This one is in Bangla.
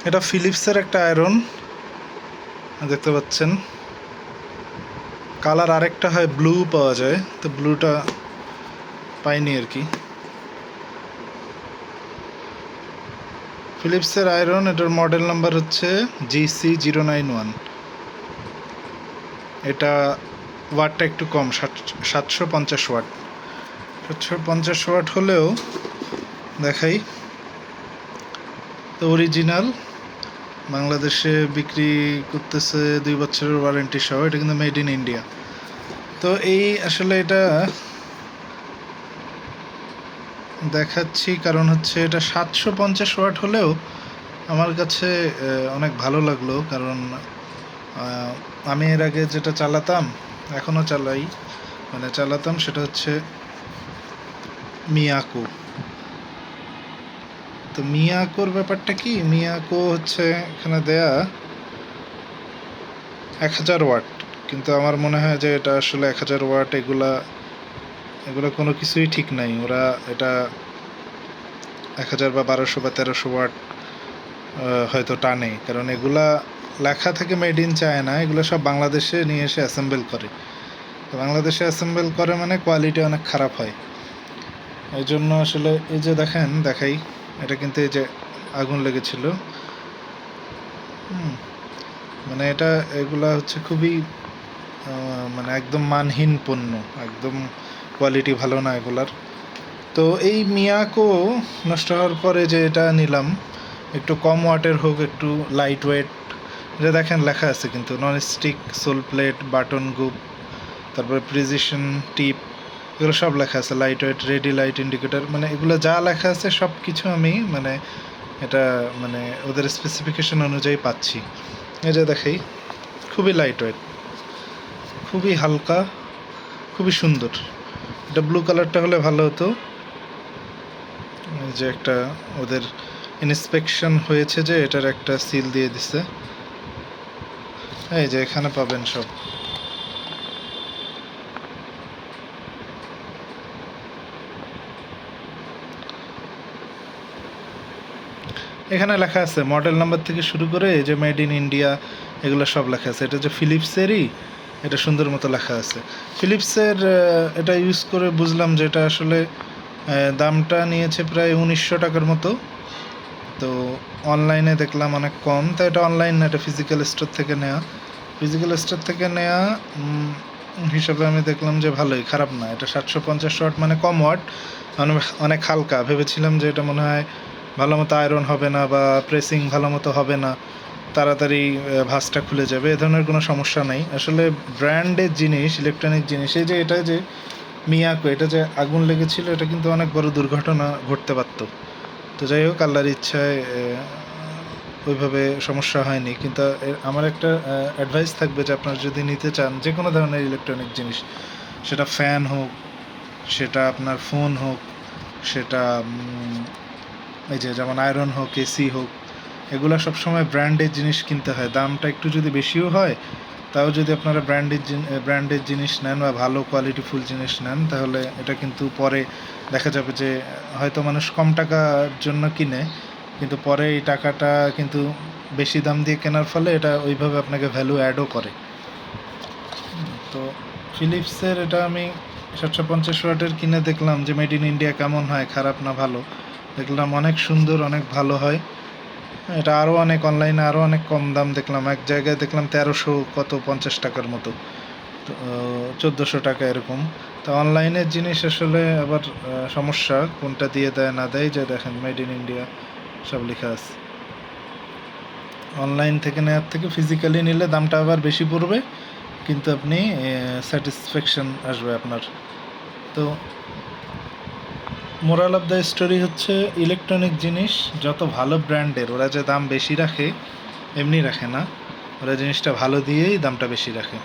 এটা ফিলিপসের একটা আয়রন দেখতে পাচ্ছেন। কালার আরেকটা হয় ব্লু পাওয়া যায়, তো ব্লুটা পাইনি আর কি। ফিলিপসের আয়রন, এটার মডেল নাম্বার হচ্ছে GC091। এটা ওয়াটটা একটু কম, 750 ওয়াট। 750 ওয়াট হলেও দেখাই, তো অরিজিনাল বাংলাদেশে বিক্রি করতেছে 2 বছরের ওয়ারেন্টি সহ। এটা কিন্তু মেড ইন ইন্ডিয়া। তো এই আসলে এটা দেখাচ্ছি কারণ হচ্ছে এটা 750 ওয়াট হলেও আমার কাছে অনেক ভালো লাগলো, কারণ আমি এর আগে যেটা চালাতাম, এখনও চালাই, মানে চালাতাম, সেটা হচ্ছে মিয়াকো। তো মিয়াকোর ব্যাপারটা কি, মিয়াকো হচ্ছে এখানে দেয়া 1000 ওয়াট, কিন্তু আমার মনে হয় যে এটা আসলে 1000 ওয়াট এগুলা কোনো কিছুই ঠিক নাই। ওরা এটা 1000 বা 1200 বা 1300 ওয়াট হয়তো টানে, কারণ এগুলা লেখা থাকে মেড ইন চায়না। এগুলো সব বাংলাদেশে নিয়ে এসে অ্যাসেম্বল করে। তো বাংলাদেশে অ্যাসেম্বল করে মানে কোয়ালিটি অনেক খারাপ হয়। এই জন্য আসলে এই যে দেখাই, এটা কিন্তু এই যে আগুন লেগেছিল, মানে এগুলা হচ্ছে খুবই মানে একদম মানহীন পণ্য, একদম কোয়ালিটি ভালো না এগুলার। তো এই মিয়াকো নষ্ট হওয়ার পরে যে এটা নিলাম, একটু কম ওয়াটের হোক, একটু লাইট ওয়েট। এটা দেখেন লেখা আছে কিন্তু non stick, sole plate, button groove, তারপরে প্রিসিশন টিপ, এগুলো সব লেখা আছে। Light weight, ready light indicator, মানে এগুলো যা লেখা আছে সব কিছু আমি মানে এটা মানে ওদের স্পেসিফিকেশন অনুযায়ী পাচ্ছি। এই যে দেখাই, খুবই লাইট ওয়েট, খুবই হালকা, খুবই সুন্দর। এটা ব্লু কালারটা হলে ভালো হতো। এই যে একটা ওদের ইন্সপেকশন হয়েছে, যে এটার একটা সিল দিয়ে দিছে। এই যে এখানে পাবেন সব। এখানে লেখা আছে মডেল নাম্বার থেকে শুরু করে এই যে মেড ইন ইন্ডিয়া, এগুলো সব লেখা আছে। এটা যে ফিলিপসেরই, এটা সুন্দর মতো লেখা আছে। ফিলিপসের এটা ইউজ করে বুঝলাম যে এটা আসলে দামটা নিয়েছে প্রায় 1900 টাকার মতো। তো অনলাইনে দেখলাম অনেক কম, তো এটা অনলাইন না, এটা ফিজিক্যাল স্টোর থেকে নেওয়া। ফিজিক্যাল স্টোর থেকে নেওয়া হিসাবে আমি দেখলাম যে ভালোই, খারাপ না। এটা 750 ওয়াট, মানে কম ওয়াট, মানে অনেক হালকা। ভেবেছিলাম যে এটা মনে হয় ভালো মতো আয়রন হবে না, বা প্রেসিং ভালো মতো হবে না, তাড়াতাড়ি ভাঁজটা খুলে যাবে, এ ধরনের কোনো সমস্যা নেই। আসলে ব্র্যান্ডের জিনিস, ইলেকট্রনিক জিনিস, এই যে এটা যে মিয়াকো, এটা যে আগুন লেগেছিল, এটা কিন্তু অনেক বড় দুর্ঘটনা ঘটতে পারতো। তো যাই হোক, আল্লাহর ইচ্ছায় ওইভাবে সমস্যা হয়নি। কিন্তু আমার একটা অ্যাডভাইস থাকবে যে আপনারা যদি নিতে চান যে কোনো ধরনের ইলেকট্রনিক জিনিস, সেটা ফ্যান হোক, সেটা আপনার ফোন হোক, সেটা এই যে যেমন আয়রন হোক, এসি হোক, এগুলো সবসময় ব্র্যান্ডের জিনিস কিনতে হয়। দামটা একটু যদি বেশিও হয়, তাও যদি আপনারা ব্র্যান্ডের জিনিস নেন বা ভালো কোয়ালিটিফুল জিনিস নেন, তাহলে এটা কিন্তু পরে দেখা যাবে যে হয়তো মানুষ কম টাকার জন্য কিনে, কিন্তু পরে এই টাকাটা কিন্তু বেশি দাম দিয়ে কেনার ফলে এটা ওইভাবে আপনাকে ভ্যালু অ্যাডও করে। তো ফিলিপসের এটা আমি 750 ওয়াটের কিনে দেখলাম যে মেড ইন ইন্ডিয়া কেমন হয়, খারাপ না ভালো। দেখলাম অনেক সুন্দর, অনেক ভালো হয়। এটা আরও অনেক, অনলাইনে আরও অনেক কম দাম দেখলাম। এক জায়গায় দেখলাম 1350 টাকার মতো, 1400 টাকা এরকম। তো অনলাইনের জিনিস আসলে আবার সমস্যা, কোনটা দিয়ে দেয় না দেয়। যে দেখেন মেড ইন ইন্ডিয়া সব লেখা আছে। অনলাইন থেকে নেওয়ার থেকে ফিজিক্যালি নিলে দামটা আবার বেশি পড়বে, কিন্তু আপনি স্যাটিসফ্যাকশন আসবে আপনার। তো মোরাল অফ দ্য স্টোরি হচ্ছে, ইলেকট্রনিক জিনিস যত ভালো ব্র্যান্ডের, ওরা যে দাম বেশি রাখে এমনি রাখে না, ওরা জিনিসটা ভালো দিয়েই দামটা বেশি রাখে।